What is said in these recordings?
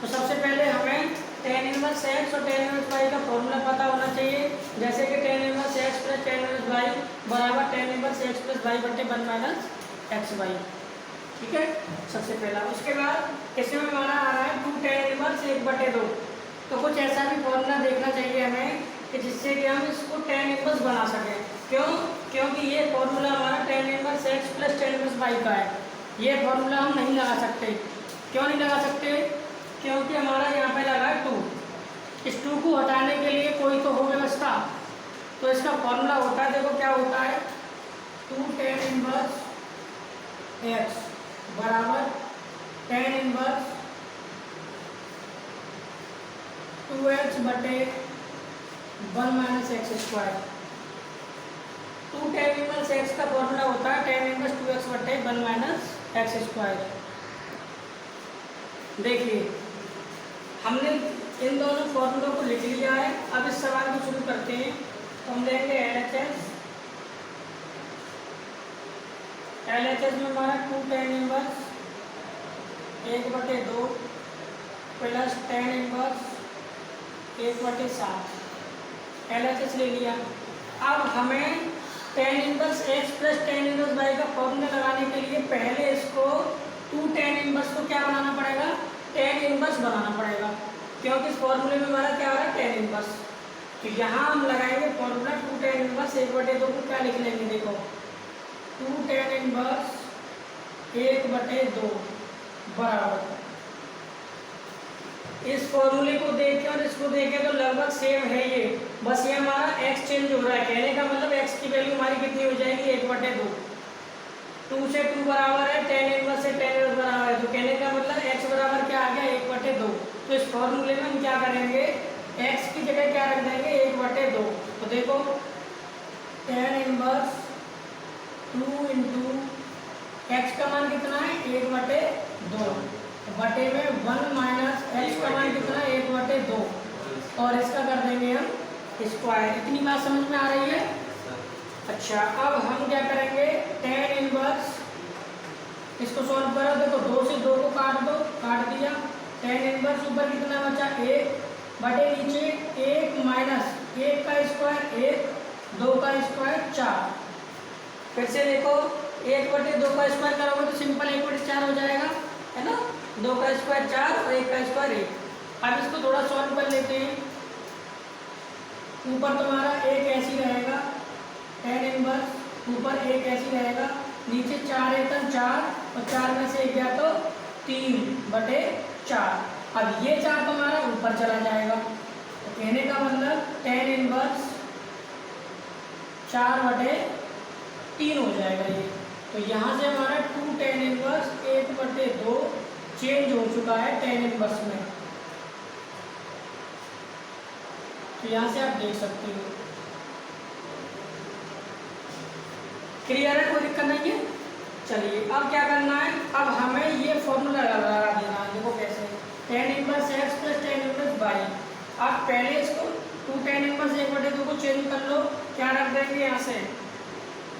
तो सबसे पहले हमें tan इनवर्स x और tan इनवर्स y का फॉर्मूला पता होना चाहिए, जैसे कि tan inverse x plus tan inverse y बराबर tan inverse x plus y बटे 1 माइनस एक्स वाई। ठीक है, सबसे पहला। उसके बाद इसमें हमारा आ रहा है 2 tan इनवर्स 1/2। तो कुछ ऐसा भी फॉर्मूला देखना चाहिए हमें कि जिससे कि हम इसको tan इनवर्स बना सकें। क्यों? क्योंकि ये फॉर्मूला हमारा tan inverse x plus tan inverse y का है। ये फॉर्मूला हम नहीं लगा सकते। क्यों नहीं लगा सकते? क्योंकि हमारा यहाँ पे लगा है 2। इस 2 को हटाने के लिए कोई तो हो व्यवस्था। तो इसका फॉर्मूला होता है, देखो क्या होता है, 2 tan इनवर्स x बराबर tan इनवर्स 2x बटे 1 minus x square. 2 tan inverse x का फॉर्मूला होता है tan इनवर्स 2x बटे 1 माइनस एक्स स्क्वायर। देखिए हमने इन दोनों फॉर्मूलों को लिख लिया है। अब इस सवाल को शुरू करते हैं। तो हम लेंगे LHS में हमारा 2 tan inverse 1/2 plus tan inverse 1/7 LHS ले लिया। अब हमें tan inverse x plus tan inverse y का फॉर्मूला लगाने के लिए पहले इसको 2 tan इनवर्स को क्या बनाना पड़ेगा, tan इनवर्स बनाना पड़ेगा, क्योंकि इस फॉर्मूले में हमारा क्या आ रहा है, tan इनवर्स। तो यहाँ हम लगाएंगे फॉर्मूला 2 tan इनवर्स 1/2 को क्या लिख लेंगे, देखो 2 tan इनवर्स 1/2 बराबर, इस फॉर्मूले को देखें और इसको देखें तो लगभग सेम है ये, बस ये हमारा x चेंज हो रहा है। कहने का मतलब x की वैल्यू हमारी कितनी हो जाएगी, 1/2। 2 से 2 बराबर है, tan इनवर्स से tan इनवर्स बराबर है, तो कहने का मतलब x बराबर क्या आ गया, 1/2। तो इस फॉर्मूले में हम क्या करेंगे, x की जगह क्या रख देंगे, 1/2। तो देखो tan इनवर्स 2 इंटू x का मान कितना है, 1/2 बटे में 1 माइनस एक्स का मान कितना है, 1/2, और इसका कर देंगे हम स्क्वायर। इतनी बात समझ में आ रही है? अच्छा, अब हम क्या करेंगे, tan इनवर्स, इसको सॉल्व करो, देखो 2 से 2 को काट दो, काट दिया। tan इनवर्स ऊपर कितना बचा, 1 बटे नीचे 1 माइनस 1 का स्क्वायर 1, 2 का स्क्वायर 4। फिर से देखो 1/2 का स्क्वायर करोगे तो सिंपल 1/4 हो जाएगा, है ना। 2 का स्क्वायर 4 और 1 का स्क्वायर 1। अब इसको थोड़ा सॉल्व कर लेते हैं। ऊपर तुम्हारा 1 ऐसी रहेगा, tan इनवर्स ऊपर 1 ऐसी रहेगा, नीचे 4 1 4 और 4 में से 1 गया तो 3/4। अब ये 4 तुम्हारा ऊपर चला जाएगा, तो कहने का मतलब tan इनवर्स 4/3 हो जाएगा ये। तो यहाँ से हमारा 2 tan इनवर्स 1/2 चेंज हो चुका है tan इनवर्स में। तो यहाँ से आप देख सकते हो, क्लियर है, कोई दिक्कत नहीं है। चलिए अब क्या करना है, अब हमें ये फॉर्मूला लगा देना है। देखो कैसे, tan inverse x plus tan inverse y। आप पहले इसको 2 tan इनवर्स 1/2 को चेंज कर लो, क्या रख देंगे यहाँ से,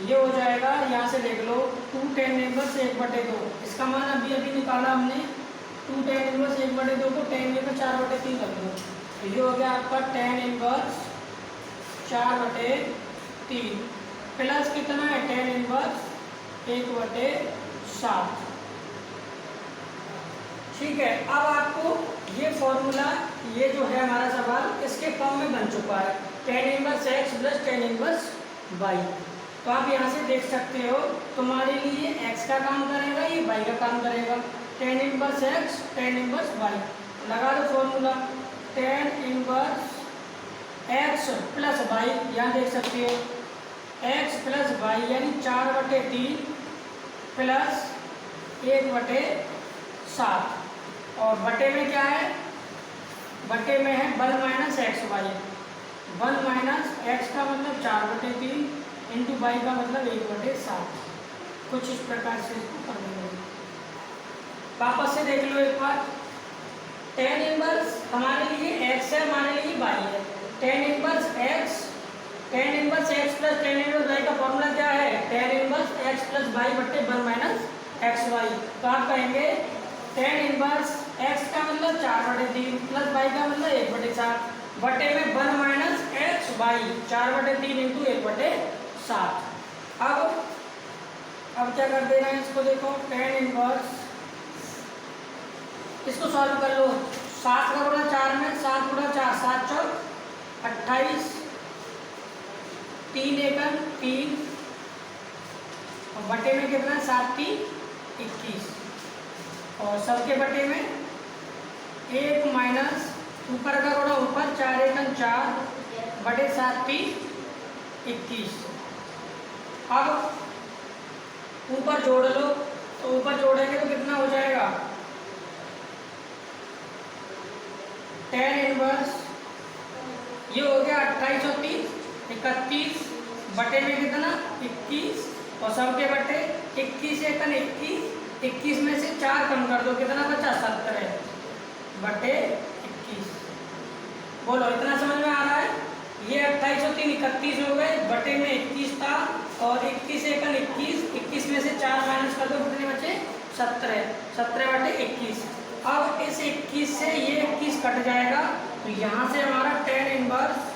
ये हो जाएगा, यहाँ से देख लो 2 tan इनवर्स 1/2, इसका मान अभी अभी निकाला हमने। 2 tan इनवर्स 1/2 को tan में 4/3 कर दो, तो ये हो गया आपका tan इनवर्स 4/3 प्लस कितना है, tan इनवर्स 1/7। ठीक है, अब आपको ये फॉर्मूला, ये जो है हमारा सवाल, इसके फॉर्म में बन चुका है, tan inverse x plus tan inverse y। तो आप यहाँ से देख सकते हो, तुम्हारे लिए x का काम करेगा, ये y का काम करेगा। tan inverse x tan inverse y लगा दो formula, tan inverse x plus y, यहाँ देख सकते हो x प्लस y यानी 4/3 प्लस 1/7, और बटे में क्या है, बटे में है 1 minus x y. 1 minus x का मतलब 4/3 इंटू वाई का मतलब 1/7। कुछ इस प्रकार से इसको कर देंगे। वापस से देख लो एक बार, tan इनवर्स हमारे लिए x है, हमारे लिए y है। tan inverse x plus tan inverse y का फॉर्मूला क्या है, tan inverse x plus y बटे 1 माइनस एक्स वाई। तो आप कहेंगे टेन इनवर्स एक्स का मतलब 4/3 प्लस वाई का मतलब 1/7 बटे में 1 माइनस एक्स वाई 4/3 इंटू 1/7। अब क्या कर देना है इसको, देखो टेन इनवर्स, इसको सॉल्व कर लो। 7 का गुणा 4 में 7 गुणा 4 7 चौक 28, 3 एकम 3 और बटे में कितना 7 3 21 और सबके बटे में 1 माइनस ऊपर का गुणा ऊपर 4 एकम 4 बटे 7 3 21। अब ऊपर जोड़ लो, तो ऊपर जोड़ेंगे तो कितना हो जाएगा, टेन इनवर्स ये हो गया 28 और 30 31 बटे में कितना 21 और सबके बटे 21 एकन 21 में से 4 कम कर दो कितना बचा 17 बटे 21। बोलो इतना समझ में आ रहा है। ये 28 और 3 31 हो गए बटे में 21 था और 21 एकन 21 में से 4 माइनस कर दो कितने बचे 17 बटे 21। अब इस 21 से ये 21 कट जाएगा तो यहाँ से हमारा टेन इनवर्स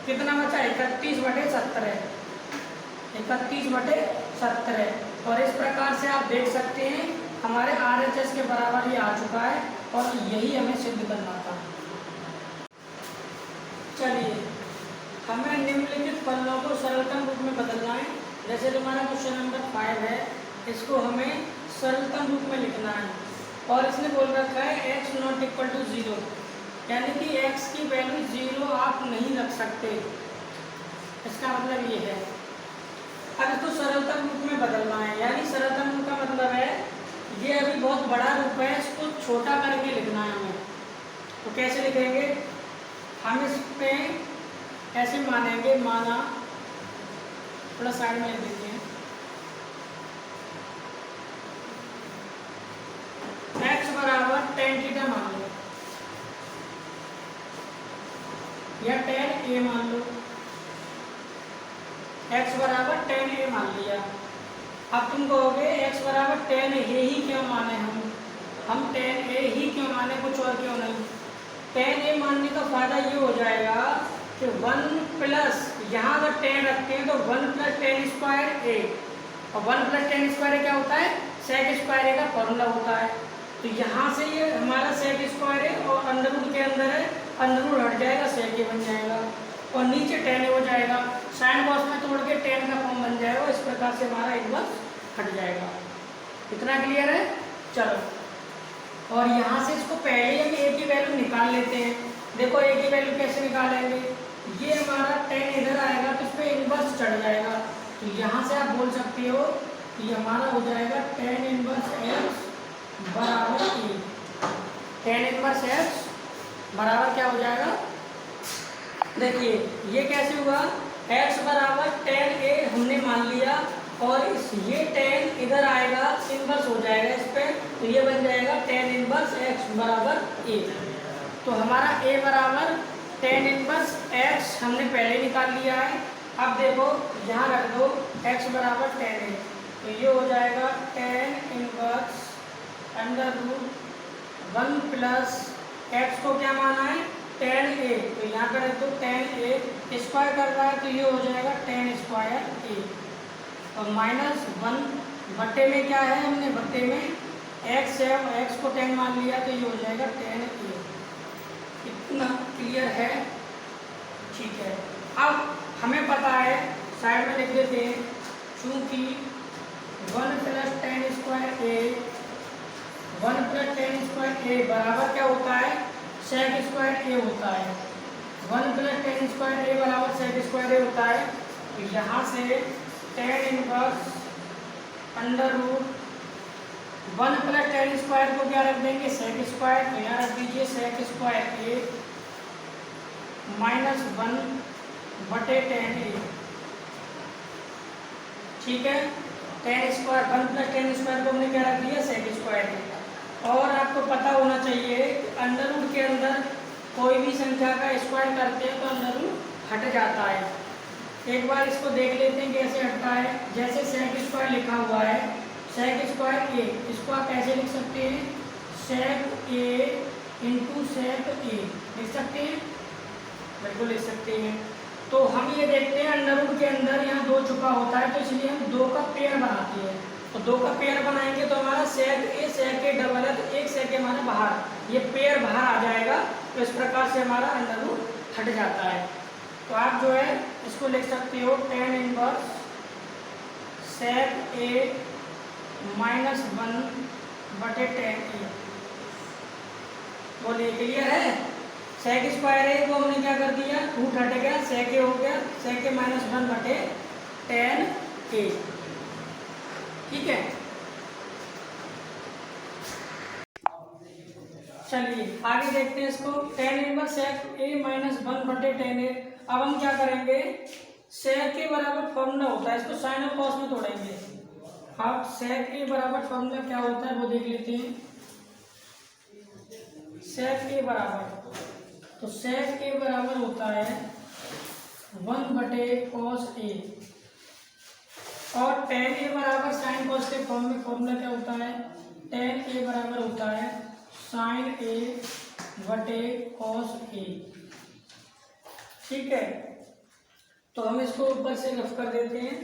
कितना बचा 31 बटे 17 31 बटे 17। और इस प्रकार से आप देख सकते हैं हमारे RHS के बराबर ये आ चुका है और यही हमें सिद्ध करना था। चलिए हमें निम्नलिखित फलनों को सरलतम रूप में बदलना है। जैसे तुम्हारा क्वेश्चन नंबर 5 है, इसको हमें सरलतम रूप में लिखना है और इसने बोल रखा है x नॉट इक्वल टू 0, यानी कि x की वैल्यू 0 आप नहीं रख सकते, इसका मतलब ये है। अब इसको सरलतम रूप में बदलना है, यानी सरलतम रूप का मतलब है ये अभी बहुत बड़ा रूप है, इसको छोटा करके लिखना है हमें। तो कैसे लिखेंगे, हम इसमें ऐसे मानेंगे, माना थोड़ा साइड में लिख देते हैं, x बराबर tan थीटा मान लो या tan a मान लो, x बराबर tan a मान लिया। अब तुम कहोगे x बराबर tan a ही क्यों माने, हम tan a ही क्यों माने, कुछ और क्यों नहीं। tan a मानने का फायदा ये हो जाएगा कि 1 प्लस यहाँ अगर tan रखते हैं तो 1 प्लस tan स्क्वायर a और 1 प्लस tan स्क्वायर क्या होता है, सेक स्क्वायर a का फॉर्मूला होता है। तो यहाँ से ये हमारा सेक स्क्वायर है और अंडर रूट के अंदर है, अंडर रूट हट जाएगा सेक ए बन जाएगा और नीचे tan ए हो जाएगा, साइन कॉस में तोड़ के tan का फॉर्म बन जाएगा। इस प्रकार से हमारा इनवर्स हट जाएगा। इतना क्लियर है। चलो और यहाँ से इसको पहले हम ए की वैल्यू निकाल लेते हैं। देखो ए की वैल्यू कैसे निकालेंगे, ये हमारा tan इधर आएगा तो इस पर इनवर्स चढ़ जाएगा। तो यहाँ से आप बोल सकते हो कि हमारा हो जाएगा tan इनवर्स एक्स बराबर ए। tan इनवर्स एक्स बराबर क्या हो जाएगा, देखिए ये कैसे हुआ, x बराबर tan a हमने मान लिया और इस ये tan इधर आएगा इनवर्स हो जाएगा इस पे, तो ये बन जाएगा tan इनवर्स x बराबर a। तो हमारा a बराबर tan इनवर्स x हमने पहले निकाल लिया है। अब देखो यहाँ रख दो x बराबर tan a, तो ये हो जाएगा tan inverse under root 1 plus x को क्या माना है tan a, तो यहाँ पर रख दो tan a, स्क्वायर कर रहा है तो ये हो जाएगा tan स्क्वायर a और माइनस 1 बटे में क्या है, हमने बटे में x है, x को tan मान लिया तो ये हो जाएगा tan a। इतना क्लियर है, ठीक है। अब हमें पता है, साइड में लिख देते हैं, चूँकि 1 plus tan square a 1 plus tan square a बराबर क्या होता है, सेक स्क्वायर a होता है। 1 प्लस tan स्क्वायर a बराबर सेक स्क्वायर a होता है। तो यहाँ से tan inverse under root 1 plus tan square को क्या रख देंगे, सेक स्क्वायर, तो यहाँ रख दीजिए सेक स्क्वायर a माइनस 1 बटे tan a, ठीक है। tan square 1 plus tan square को हमने क्या रख दिया, सेक स्क्वायर a। और आपको पता होना चाहिए कि अंडर रूट के अंदर कोई भी संख्या का स्क्वायर करते हैं तो अंडर रूट हट जाता है। एक बार इसको देख लेते हैं कैसे हटता है। जैसे सेक स्क्वायर लिखा हुआ है, सेक स्क्वायर ए, इसको आप ऐसे लिख सकते हैं सेक ए इंटू सेक ए, लिख सकते हैं, बिल्कुल लिख सकते हैं। तो हम ये देखते हैं अंडर रूट के अंदर यहाँ 2 छुपा होता है, तो इसलिए हम 2 का पेयर बनाते हैं। तो 2 का पेयर बनाएंगे तो हमारा सेक ए डबल है, तो एक सेक ए हमारा बाहर, ये पेयर बाहर आ जाएगा। तो इस प्रकार से हमारा अंडर रूट हट जाता है। तो आप जो है इसको लिख सकते हो tan इनवर्स सेक ए माइनस 1 बटे tan ए। बोलिए क्लियर है? सेक स्क्वायर है वो हमने क्या कर दिया, रूट हट गया, सेक ए हो गया, सेक ए माइनस 1 बटे tan ए। ठीक है, चलिए आगे देखते हैं इसको। tan इनवर्स सेक ए माइनस 1 बटे tan ए। अब हम क्या करेंगे, सेक के बराबर फॉर्मूला होता है, इसको साइन और कॉस में तोड़ेंगे। अब सेक के बराबर फॉर्मूला क्या होता है वो देख लेते हैं। सेक के बराबर, तो सेक के बराबर होता है 1 बटे कॉस ए, और tan ए बराबर साइन कॉस के फॉर्म में फॉर्मूला क्या होता है, tan ए बराबर होता है साइन ए बटे कॉस ए। ठीक है, तो हम इसको ऊपर से रफ कर देते हैं।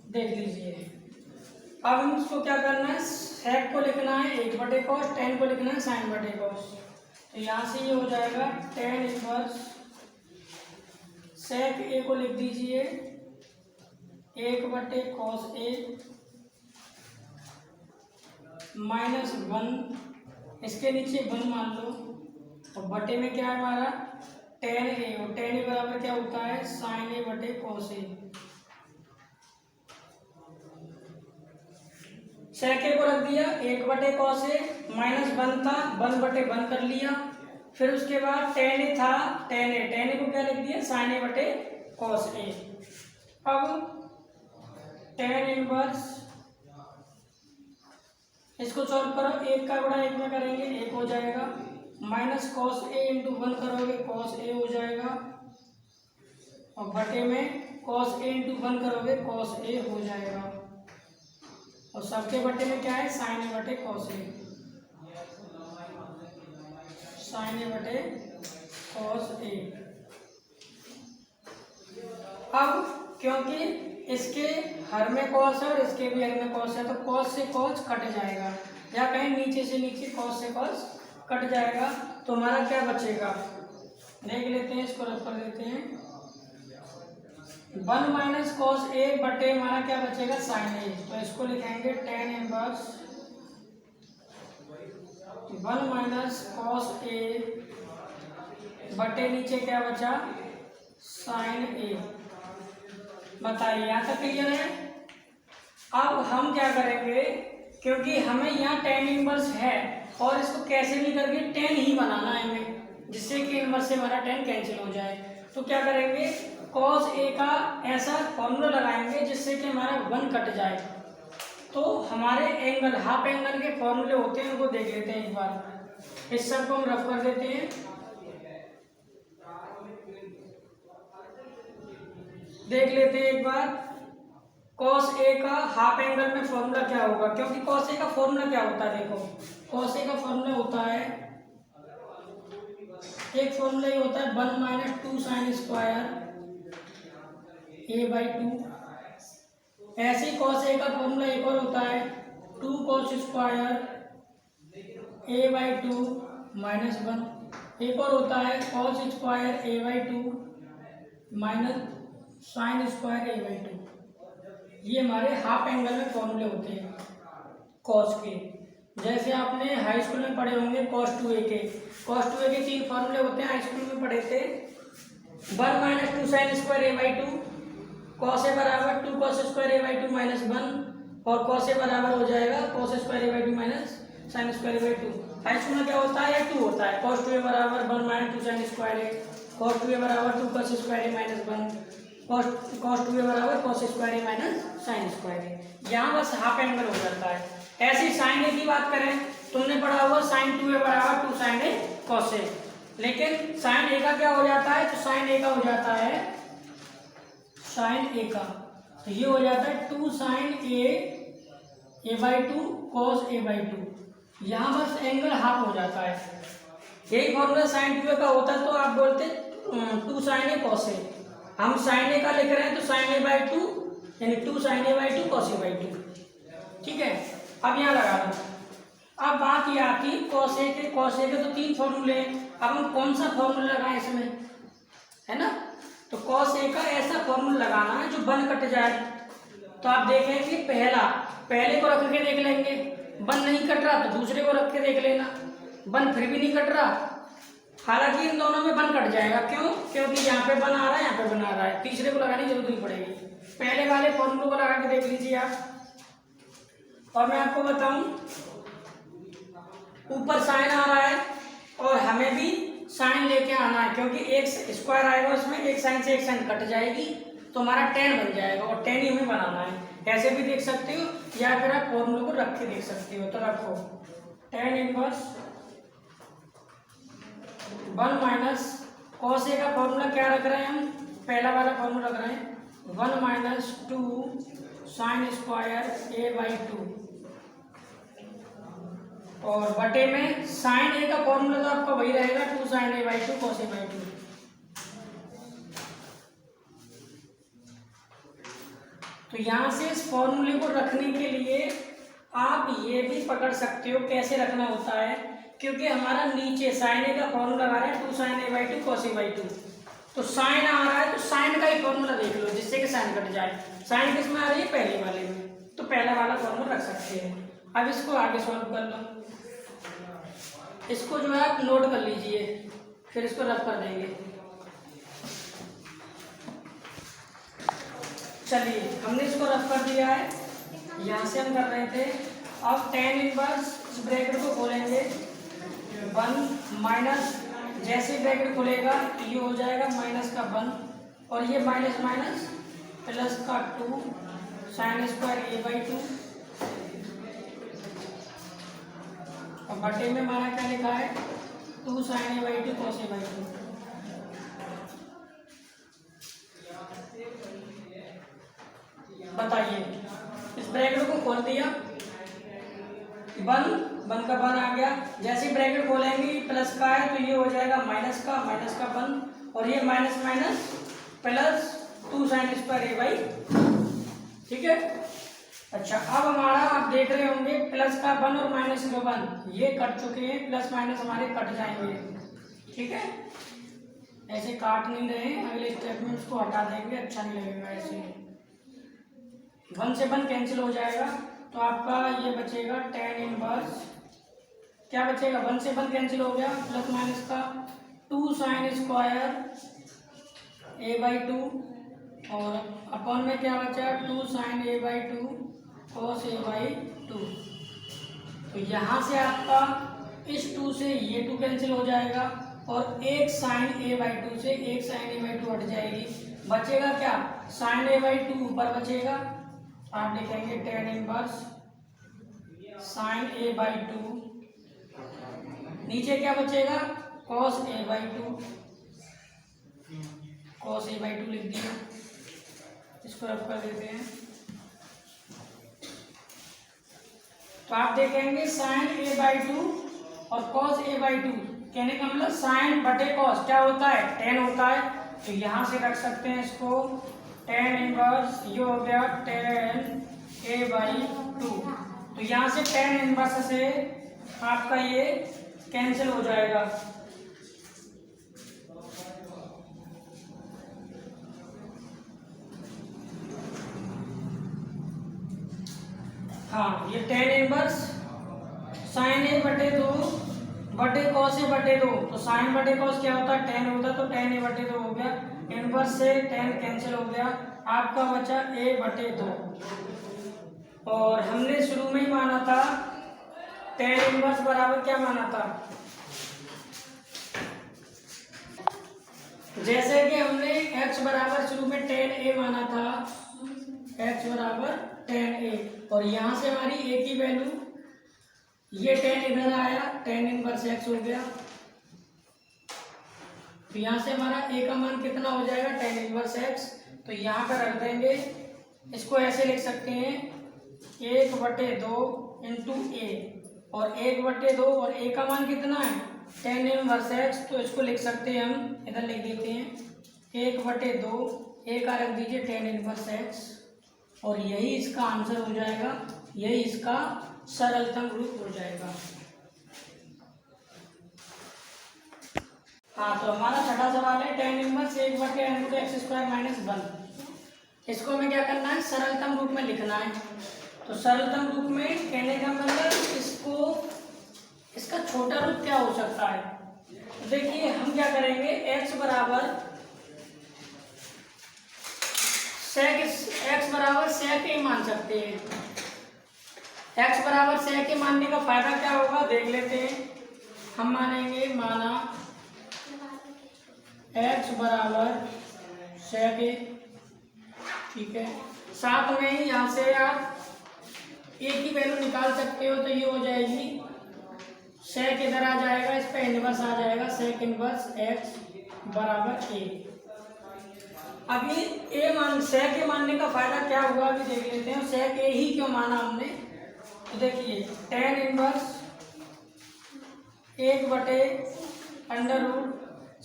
देख लीजिए, अब हम इसको क्या करना है, सेक को लिखना है 1 बटे कॉस, tan को लिखना है साइन बटे कॉस। तो यहाँ से ये हो जाएगा tan इनवर्स सेक ए को लिख दीजिए 1 बटे कॉस ए माइनस 1, इसके नीचे 1 मान लो, और बटे में क्या है हमारा tan ए, और tan ए बराबर क्या होता है साइन ए बटे कॉस ए। सेक ए को रख दिया 1 बटे कॉस ए, माइनस 1 था 1 बटे 1 कर लिया, फिर उसके बाद tan ए था tan ए को क्या लिख दिया साइन ए बटे कॉस ए। अब tan इनवर्स, इसको सॉल्व करो, 1 का बड़ा 1 में करेंगे 1 हो जाएगा, माइनस कॉस ए इंटू 1 करोगे कॉस ए हो जाएगा, और बटे में कॉस ए इंटू 1 करोगे कॉस ए हो जाएगा, और सबके बटे में क्या है साइन ए बटे कॉस ए, साइन ए बटे कॉस ए। अब क्योंकि इसके हर में कॉस है और इसके भी हर में कॉस है, तो कॉस से कॉस कट जाएगा, या कहीं नीचे से नीचे कॉस से कॉस कट जाएगा, तो हमारा क्या बचेगा देख लेते हैं, इसको रख कर देते हैं 1 माइनस कॉस ए बटे हमारा क्या बचेगा साइन ए। तो इसको लिखेंगे tan inverse 1 minus cos A बटे नीचे क्या बचा साइन ए। बताइए यहाँ तक क्लियर है? अब हम क्या करेंगे, क्योंकि हमें यहाँ tan इनवर्स है और इसको कैसे भी करके tan ही बनाना है हमें, जिससे कि इनवर्स से हमारा tan कैंसिल हो जाए। तो क्या करेंगे, cos a का ऐसा फॉर्मूला लगाएंगे जिससे कि हमारा 1 कट जाए। तो हमारे एंगल, हाफ एंगल के फॉर्मूले होते हैं, उनको देख लेते हैं एक बार। इस सब को हम रफ कर देते हैं, देख लेते हैं एक बार। cos a का हाफ एंगल में फॉर्मूला क्या होगा, क्योंकि cos a का फॉर्मूला क्या होता है, देखो cos a का फॉर्मूला होता है, एक फॉर्मूला ये होता है 1 माइनस 2 साइन स्क्वायर a/2। ऐसे ही cos a का फॉर्मूला एक और होता है 2 cos स्क्वायर a/2 माइनस 1। एक और होता है cos square a/2 minus sine square a/2। ये हमारे हाफ एंगल में फॉर्मूले होते हैं cos के। जैसे आपने हाई स्कूल में पढ़े होंगे cos 2a के, cos 2a के 3 फॉर्मूले होते हैं, हाई स्कूल में पढ़े थे। 1 minus 2 sine square a/2, cos a बराबर 2 cos स्क्वायर a/2 माइनस 1, और cos a बराबर हो जाएगा cos square a/2 minus sine square a/2। High school में क्या होता है, या 2 होता है, cos 2a बराबर 1 minus 2 sine square a, cos 2a बराबर 2 cos square a minus 1, cos 2a बराबर cos square a minus sine square a। यहाँ बस हाफ एंगल हो जाता है। ऐसे साइन a की बात करें, तुमने पढ़ा हुआ साइन 2a बराबर 2 साइन a कोसेक, लेकिन साइन ए का क्या हो जाता है, तो साइन ए का हो जाता है साइन ए का, तो ये हो जाता है 2 sine A by 2 cos A by 2। यहाँ बस एंगल हाफ हो जाता है। यही फॉर्मूला साइन 2 का होता तो आप बोलते 2 साइन ए कॉस ए। हम साइन ए का लिख रहे हैं तो साइन ए बाई 2 यानी 2 sine A by 2 cos A by 2। ठीक है, अब यहाँ लगा दो। अब बात ये आती कॉस ए के तो 3 फॉर्मूले हैं। अब हम कौन सा फॉर्मूला लगाएं इसमें, है ना, तो कॉस ए का ऐसा फॉर्मूला लगाना है जो बन कट जाए। तो आप देखेंगे पहले को रख के देख लेंगे, बन नहीं कट रहा तो दूसरे को रख के देख लेना, बन फिर भी नहीं कट रहा, हालांकि इन दोनों में बन कट जाएगा। क्यों, क्योंकि यहाँ पे बन आ रहा है, यहाँ पे बन आ रहा है, तीसरे को लगाने की जरूरत नहीं पड़ेगी। पहले वाले फॉर्मूले को लगा के देख लीजिए आप। और मैं आपको बताऊं, ऊपर साइन आ रहा है और हमें भी साइन लेके आना है, क्योंकि एक स्क्वायर आएगा उसमें, एक साइन से एक साइन कट जाएगी तो हमारा tan बन जाएगा, और tan ही हमें बनाना है। ऐसे भी देख सकते हो या फिर आप फॉर्मूले को रख के देख सकते हो। तो रखो tan inverse 1 minus cos A का फॉर्मूला क्या रख रहे हैं हम, पहला वाला फॉर्मूला रख रहे हैं 1 minus 2 sine square A by 2, और बटे में साइन ए का फॉर्मूला तो आपका वही रहेगा 2 sine A by 2 cos A by 2। तो यहाँ से इस फॉर्मूले को रखने के लिए आप ये भी पकड़ सकते हो कैसे रखना होता है, क्योंकि हमारा नीचे साइन ए का फॉर्मूला आ रहा है 2 sine A by 2 cos A by 2, तो साइन आ रहा है तो साइन का ही फॉर्मूला देख लो जिससे कि साइन कट जाए। साइन किस में आ रही है, पहले वाले में, तो पहला वाला फॉर्मूला रख सकते हैं। अब इसको आगे सॉल्व कर लो, इसको जो है आप नोट कर लीजिए, फिर इसको रब कर देंगे। चलिए हमने इसको रब कर दिया है, यहाँ से हम कर रहे थे। अब tan इनवर्स ब्रैकेट को खोलेंगे 1 माइनस, जैसे ब्रैकेट खुलेगा तो ये हो जाएगा माइनस का 1 और ये माइनस माइनस प्लस का 2 साइन स्क्वायर ए बाई 2, और बटे में हमारा क्या लिखा है 2 sine A by 2 cos A by 2। बताइए, इस ब्रैकेट को खोल दिया, 1 का 1 आ गया, जैसे ब्रैकेट खोलेंगे प्लस का है तो ये हो जाएगा माइनस का 1 और ये minus minus plus 2 sine square A by. ठीक है, अच्छा अब हमारा आप देख रहे होंगे प्लस का 1 और माइनस का 1 ये कट चुके हैं, प्लस माइनस हमारे कट जाएंगे। ठीक है, ऐसे काट नहीं रहे, अगले स्टेप में उसको हटा देंगे, अच्छा नहीं लगेगा ऐसे। 1 से 1 कैंसिल हो जाएगा तो आपका ये बचेगा tan इनवर्स, क्या बचेगा 1 से 1 कैंसिल हो गया, प्लस माइनस का 2 साइन स्क्वायर ए बाई 2 और अपॉन में क्या बचा 2 sine A by 2 cos A by 2। तो यहाँ से आपका इस 2 से ये 2 कैंसिल हो जाएगा और एक साइन ए बाई 2 से एक साइन ए बाई 2 हट जाएगी, बचेगा क्या साइन ए बाई 2 ऊपर बचेगा, आप लिखेंगे tan inverse sine A by 2, नीचे क्या बचेगा cos A by 2, cos A by 2 लिख दिया, इसको रब कर देते हैं। तो आप देखेंगे साइन ए बाई 2 और कॉस ए बाई 2, कहने का मतलब साइन बटे कॉस क्या होता है tan होता है, तो यहाँ से रख सकते हैं इसको tan इनवर्स, ये हो गया tan ए बाई 2। तो यहाँ से tan इनवर्स से आपका ये कैंसिल हो जाएगा। हाँ, ये tan इनवर्स साइन ए बटे 2 बटे कॉस ए बटे 2, तो साइन बटे कॉस क्या होता है tan होता है, तो tan ए बटे 2 हो गया, इनवर्स से tan कैंसिल हो गया, आपका बचा a बटे 2। और हमने शुरू में ही माना था tan इनवर्स बराबर क्या माना था, जैसे कि हमने x बराबर शुरू में tan a माना था, x बराबर tan a, और यहाँ से हमारी a की वैल्यू ये tan इधर आया tan इनवर्स x हो गया, तो यहाँ से हमारा ए का मान कितना हो जाएगा, tan इनवर्स x। तो यहाँ पर रख देंगे, इसको ऐसे लिख सकते हैं 1/2 इंटू ए, और 1/2 और ए का मान कितना है tan इनवर्स x, तो इसको लिख सकते हैं हम, इधर लिख देते हैं 1/2, ए का रख दीजिए tan इनवर्स x, और यही इसका आंसर हो जाएगा, यही इसका सरलतम रूप हो जाएगा। हाँ, तो हमारा छठा सवाल है tan इनवर्स 1/√x² - 1। इसको हमें क्या करना है, सरलतम रूप में लिखना है। तो सरलतम रूप में कहने का मतलब इसको, इसका छोटा रूप क्या हो सकता है। तो देखिए हम क्या करेंगे, x बराबर sec ही मान सकते हैं। x बराबर sec के मानने का फायदा क्या होगा देख लेते हैं। हम मानेंगे, माना x बराबर sec, ठीक है। साथ में ही यहाँ से आप a की वैल्यू निकाल सकते हो, तो ये हो जाएगी sec इधर आ जाएगा, इस पे इनवर्स आ जाएगा, sec इनवर्स x बराबर a। अभी a मान sec के मानने का फायदा क्या हुआ अभी देख लेते हैं। sec a ही क्यों माना हमने, तो देखिए tan इनवर्स 1/√,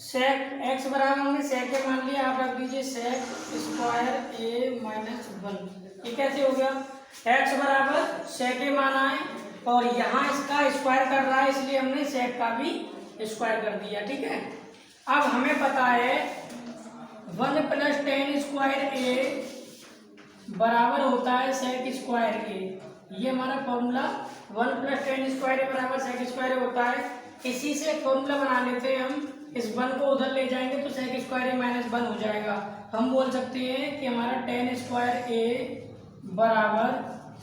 sec x बराबर हमने sec के मान लिया, आप रख दीजिए sec स्क्वायर a माइनस 1। ये कैसे हो गया, x बराबर sec के माना है और यहाँ इसका स्क्वायर कर रहा है, इसलिए हमने sec का भी स्क्वायर कर दिया, ठीक है। अब हमें पता है 1 + tan स्क्वायर a बराबर होता है sec स्क्वायर a। ये हमारा फॉर्मूला 1 + tan स्क्वायर a बराबर sec स्क्वायर a होता है। इसी से फॉर्मूला बना लेते हैं हम, इस 1 को उधर ले जाएंगे तो sec स्क्वायर a माइनस 1 हो जाएगा। हम बोल सकते हैं कि हमारा tan स्क्वायर a बराबर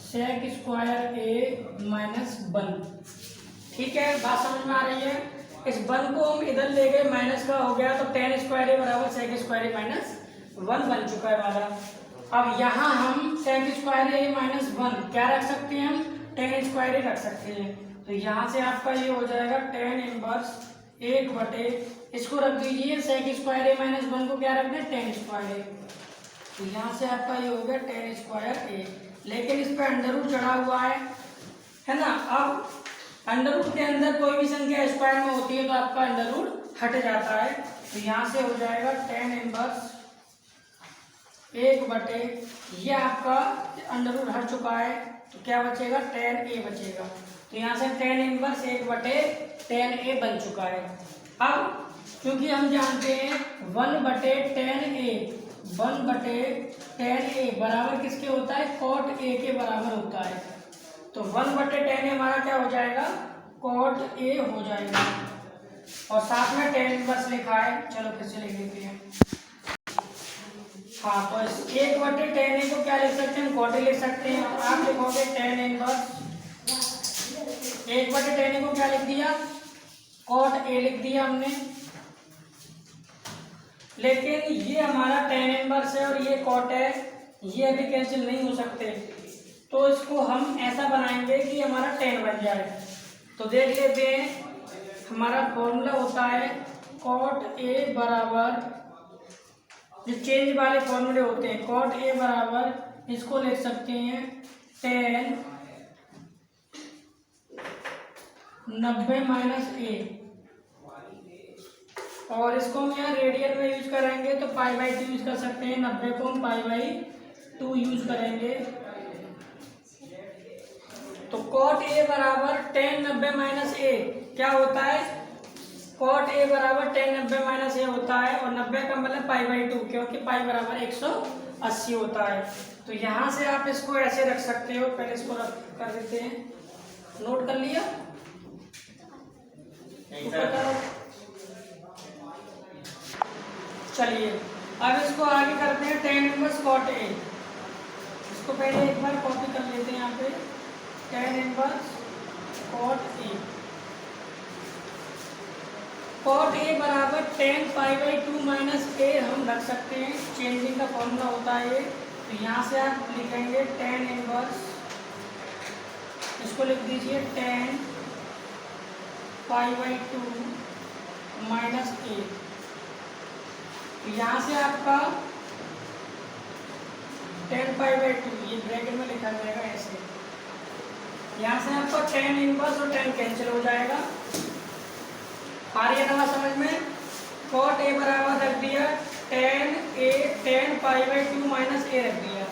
sec स्क्वायर a माइनस 1। ठीक है, बात समझ में आ रही है। इस 1 को हम इधर ले गए, माइनस का हो गया, तो tan स्क्वायर a बराबर sec स्क्वायर a माइनस 1 बन चुका है हमारा। अब यहाँ हम sec स्क्वायर a माइनस 1 क्या रख सकते हैं, हम tan स्क्वायर a रख सकते हैं। तो यहाँ से आपका ये हो जाएगा tan इनवर्स 1/, इसको रख दीजिए sec स्क्वायर a माइनस 1 को क्या रखना है, tan स्क्वायर a। तो यहाँ से आपका ये हो गया tan स्क्वायर a, लेकिन इस पर अंडर रूट चढ़ा हुआ है ना। अब अंडर रूट के अंदर कोई भी संख्या स्क्वायर में होती है तो आपका अंडर रूट हट जाता है। तो यहाँ से हो जाएगा tan इनवर्स 1/, ये आपका अंडर रूट हट चुका है, तो क्या बचेगा, tan a बचेगा। तो यहाँ से tan इनवर्स 1/tan a बन चुका है। अब क्योंकि हम जानते हैं 1/tan a बराबर किसके होता है, cot a के बराबर होता है। तो 1/tan a हमारा क्या हो जाएगा, cot a हो जाएगा, और साथ में tan इनवर्स लिखा है। चलो फिर से लिख लेते हैं। हाँ, तो 1/tan a को क्या लिख सकते हैं, cot a लिख सकते हैं। आप लिखोगे tan इनवर्स 1/tan a को क्या लिख दिया, cot a लिख दिया हमने। लेकिन ये हमारा tan इनवर्स है और ये cot है, ये अभी कैंसिल नहीं हो सकते, तो इसको हम ऐसा बनाएंगे कि हमारा tan बन जाए। तो देख लेते हैं, हमारा फॉर्मूला होता है cot a बराबर, जो चेंज वाले फॉर्मूले होते हैं, cot a बराबर इसको लिख सकते हैं tan 90 - a, और इसको हम यहाँ रेडियन में यूज करेंगे तो π/2 यूज कर सकते हैं। 90 को हम π/2 यूज करेंगे। तो cot a बराबर tan 90 - a क्या होता है, cot a बराबर tan 90 - a होता है, और 90 का मतलब π/2, क्योंकि π बराबर 180 होता है। तो यहाँ से आप इसको ऐसे रख सकते हो। पहले इसको रख कर देते हैं, नोट कर लिया। चलिए अब इसको आगे करते हैं tan इनवर्स cot a। इसको पहले एक बार कॉपी कर लेते हैं यहाँ पे, tan inverse cot a। cot a बराबर tan π/2 माइनस a हम रख सकते हैं, चेंजिंग का फॉर्मूला होता है ये। तो यहाँ से आप लिखेंगे tan इनवर्स, इसको लिख दीजिए tan π/2 माइनस a। तो यहाँ से आपका 10π/2 ये ब्रैकेट में लिखा जाएगा ऐसे। यहाँ से आपका tan इनवर्स और tan कैंसिल हो जाएगा। आ रही है ना समझ में? cot a बराबर रख दिया tan π/2 माइनस a रख दिया।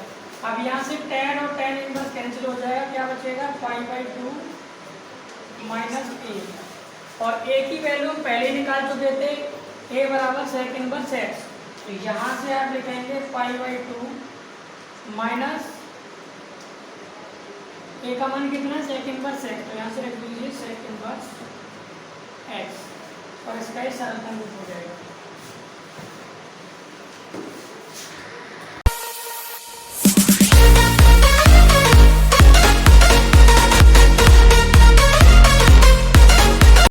अब यहाँ से tan और tan इनवर्स कैंसिल हो जाएगा, क्या बचेगा π/2 माइनस a। और a की वैल्यू हम पहले ही निकाल चुके थे, a बराबर sec इनवर्स x। तो यहाँ से आप लिखेंगे π/2 माइनस a का मान कितना sec इनवर्स x, तो यहाँ से रख दीजिए sec इनवर्स x और इसका ही सरल रूप हो जाएगा।